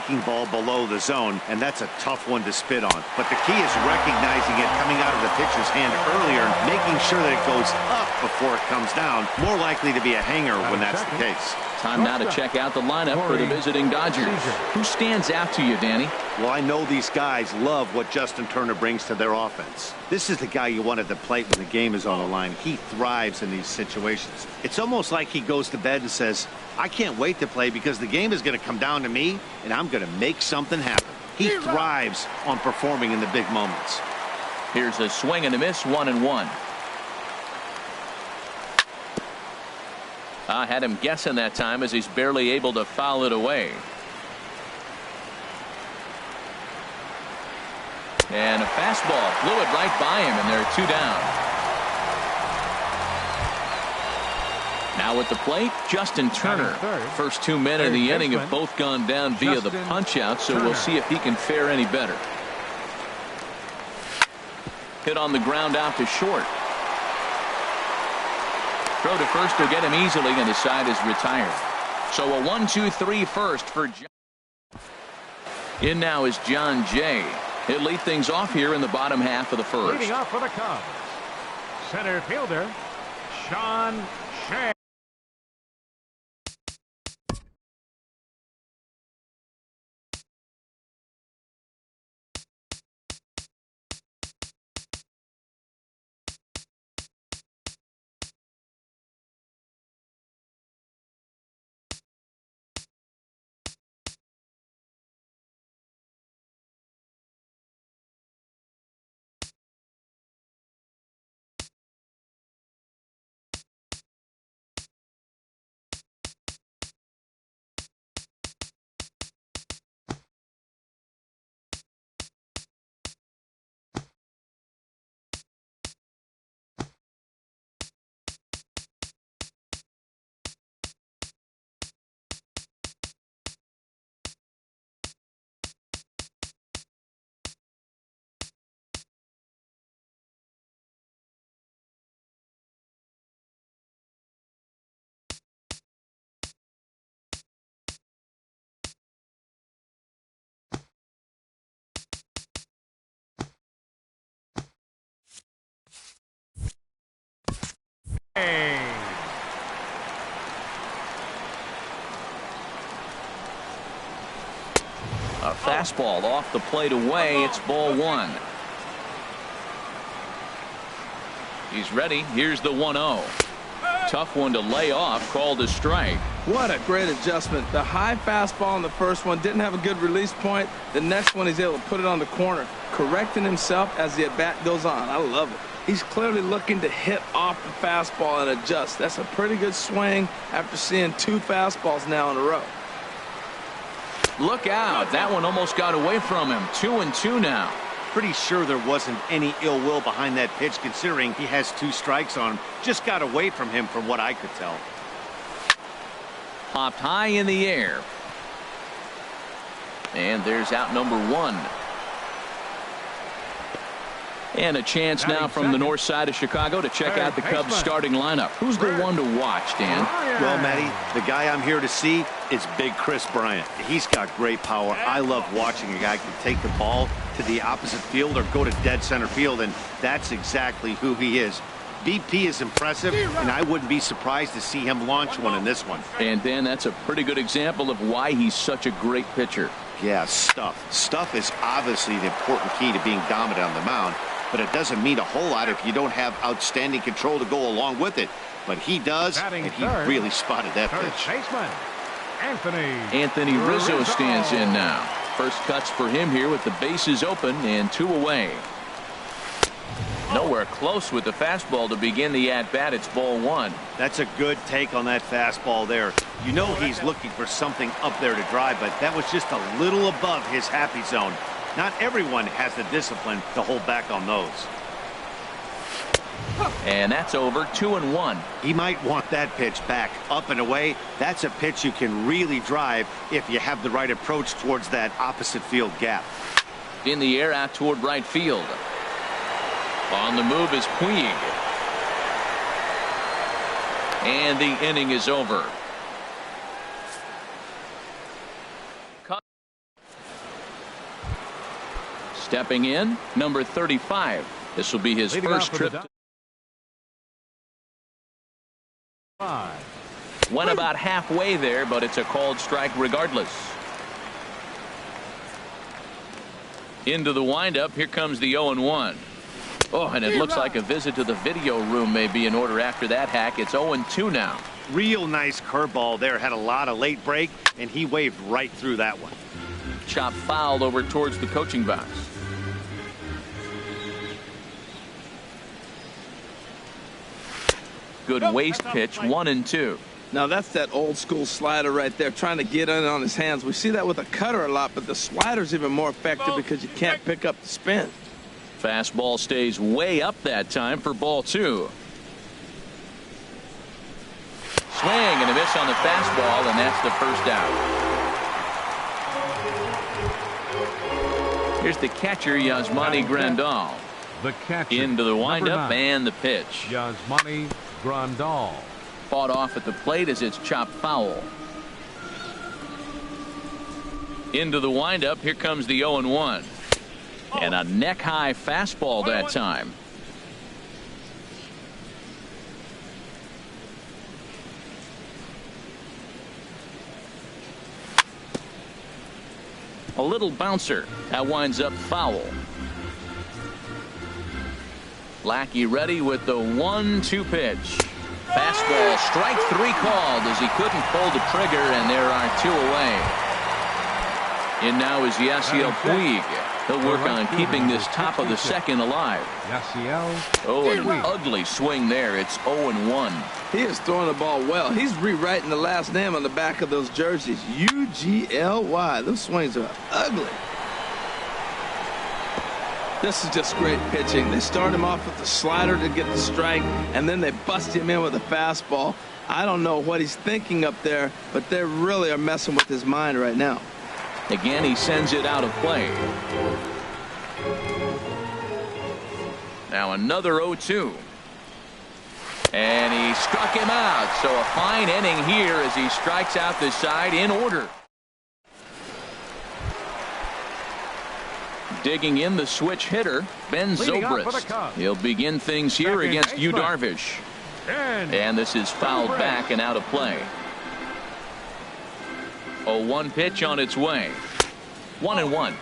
breaking ball below the zone, and that's a tough one to spit on. But the key is recognizing it coming out of the pitcher's hand earlier, making sure that it goes up before it comes down. More likely to be a hanger when that's the case. Time now to check out the lineup for the visiting Dodgers. Who stands out to you, Danny? Well, I know these guys love what Justin Turner brings to their offense. This is the guy you want at the plate when the game is on the line. He thrives in these situations. It's almost like he goes to bed and says, I can't wait to play because the game is going to come down to me, and I'm going to make something happen. He thrives on performing in the big moments. Here's a swing and a miss, 1-1. I had him guessing that time as he's barely able to foul it away. And a fastball blew it right by him, and there are 2 down. Now at the plate, Justin Turner. First 2 men of the inning have both gone down via the punch-out, so we'll see if he can fare any better. Hit on the ground out to short. Throw to first will get him easily, and the side is retired. So a 1-2-3 first for John. In now is John Jay. He'll lead things off here in the bottom half of the first. Leading off for the Cubs, center fielder Sean Shea. A fastball off the plate away. It's ball 1. He's ready. Here's the 1-0. Tough one to lay off, called a strike. What a great adjustment. The high fastball on the first one didn't have a good release point. The next one he's able to put it on the corner, correcting himself as the at-bat goes on. I love it. He's clearly looking to hit off the fastball and adjust. That's a pretty good swing after seeing 2 fastballs now in a row. Look out. That one almost got away from him. 2-2 now. Pretty sure there wasn't any ill will behind that pitch, considering he has 2 strikes on him. Just got away from him from what I could tell. Popped high in the air. And there's out number 1. And a chance now from the north side of Chicago to check out the Cubs starting lineup. Who's the one to watch, Dan? Well, Matty, the guy I'm here to see is Big Chris Bryant. He's got great power. I love watching a guy can take the ball to the opposite field or go to dead center field, and that's exactly who he is. BP is impressive, and I wouldn't be surprised to see him launch one in this one. And Dan, that's a pretty good example of why he's such a great pitcher. Yeah, stuff. Stuff is obviously the important key to being dominant on the mound, but it doesn't mean a whole lot if you don't have outstanding control to go along with it. But he does, and he really spotted that pitch. Anthony Rizzo stands in now. First cuts for him here with the bases open and 2 away. Nowhere close with the fastball to begin the at-bat. It's ball 1. That's a good take on that fastball there. You know he's looking for something up there to drive, but that was just a little above his happy zone. Not everyone has the discipline to hold back on those. And that's over. 2-1. He might want that pitch back up and away. That's a pitch you can really drive if you have the right approach towards that opposite field gap. In the air out toward right field. On the move is Puig. And the inning is over. Stepping in, number 35. This will be his Leading first off for the trip. Went about halfway there, but it's a called strike regardless. Into the windup. Here comes the 0-1. Oh, and it looks like a visit to the video room may be in order after that hack. It's 0-2 now. Real nice curveball there. Had a lot of late break, and he waved right through that one. Chop fouled over towards the coaching box. Good waist pitch, 1-2. Now that's that old school slider right there, trying to get in on his hands. We see that with a cutter a lot, but the slider's even more effective because you can't pick up the spin. Fastball stays way up that time for ball 2. Swing and a miss on the fastball, and that's the first out. Here's the catcher, Yasmani Grandal. The catcher. Into the windup 9, and the pitch. Yasmani Grandal. Fought off at the plate as it's chopped foul. Into the windup. Here comes the 0-1. And a neck-high fastball that time. A little bouncer. That winds up foul. Lackey ready with the 1-2 pitch. Fastball, strike 3 called as he couldn't pull the trigger, and there are 2 away. In now is Yasiel Puig. He'll work on keeping this top of the second alive. Oh, an ugly swing there. It's 0-1. He is throwing the ball well. He's rewriting the last name on the back of those jerseys. U-G-L-Y. Those swings are ugly. This is just great pitching. They start him off with the slider to get the strike, and then they bust him in with a fastball. I don't know what he's thinking up there, but they really are messing with his mind right now. Again, he sends it out of play. Now another 0-2. And he struck him out. So a fine inning here as he strikes out the side in order. Digging in the switch hitter, Ben Zobrist. He'll begin things here against Yu Darvish. And this is fouled back and out of play. 0-1 pitch on its way. 1-1.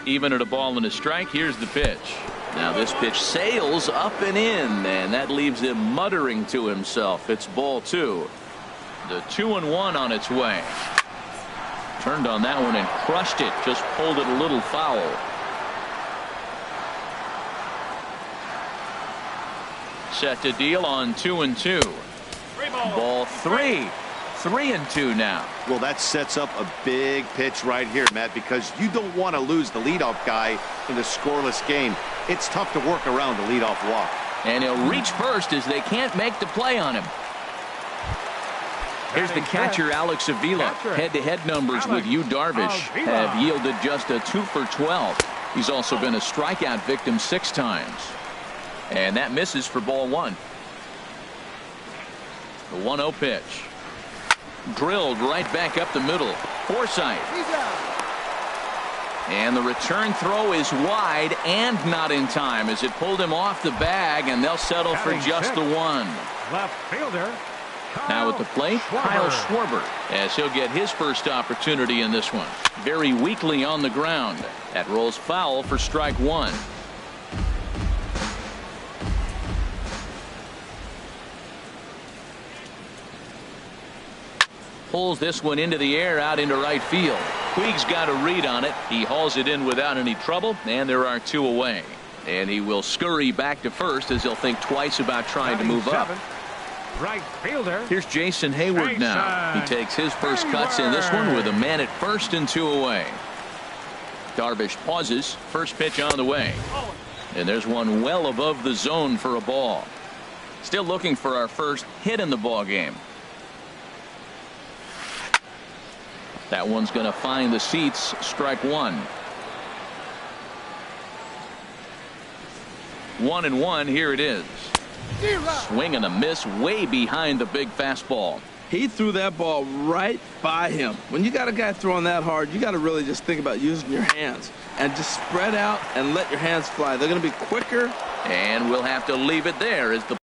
Even at a ball and a strike, here's the pitch. Now this pitch sails up and in, and that leaves him muttering to himself. It's ball 2. The 2-1 on its way. Turned on that one and crushed it. Just pulled it a little foul. Set to deal on 2-2. Ball 3. 3-2 now. Well, that sets up a big pitch right here, Matt, because you don't want to lose the leadoff guy in a scoreless game. It's tough to work around the leadoff walk. And he'll reach first as they can't make the play on him. Here's the catcher, Alex Avila. Head-to-head numbers with Yu Darvish have yielded just a 2 for 12. He's also been a strikeout victim 6 times. And that misses for ball 1. The 1-0 pitch. Drilled right back up the middle. Forsythe. And the return throw is wide and not in time as it pulled him off the bag, and they'll settle for just the 1. Left fielder. Now at the plate, Kyle Schwarber, as he'll get his first opportunity in this one. Very weakly on the ground. That rolls foul for strike 1. Pulls this one into the air out into right field. Puig's got a read on it. He hauls it in without any trouble, and there are 2 away. And he will scurry back to first as he'll think twice about trying to move up. Right fielder. Here's Jason Hayward now. He takes his first cuts in this one with a man at first and 2 away. Darvish pauses. First pitch on the way. And there's one well above the zone for a ball. Still looking for our first hit in the ball game. That one's going to find the seats. Strike 1. 1-1. Here it is. Swing and a miss way behind the big fastball. He threw that ball right by him. When you got a guy throwing that hard, you got to really just think about using your hands and just spread out and let your hands fly. They're going to be quicker. And we'll have to leave it there as the